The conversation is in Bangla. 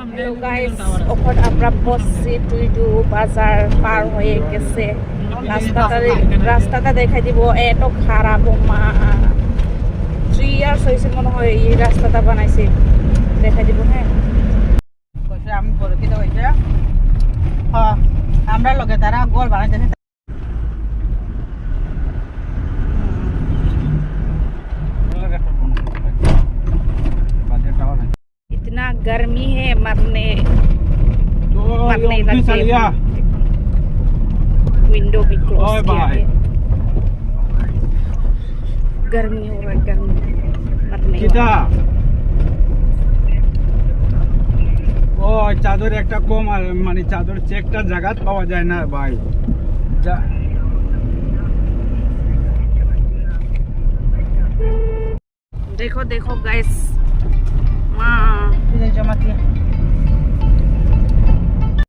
হ্যালো গাইস, ওখানে আমরা বসছি টুইডু বাজার পার হয়ে গেছে। রাস্তাটা দেখাই দিব, এত খারাপ মা 3 ইয়ার্স হয়েছে মনে হয় এই রাস্তাটা বানাইছে, দেখাই দিব। হ্যাঁ আমি পরকিত হয়েছে আমরা লগে তারা গোল বানাইতেছে। इतना गर्मी है मरने लगे। विंडो भी क्लोज किया है, गर्मी हो रहा है, गर्मी मरने ও চাদর একটা কম আর মানে চাদর চেকটা জায়গা পাওয়া যায় না ভাই। देखो देखो गाइस, माँ जमा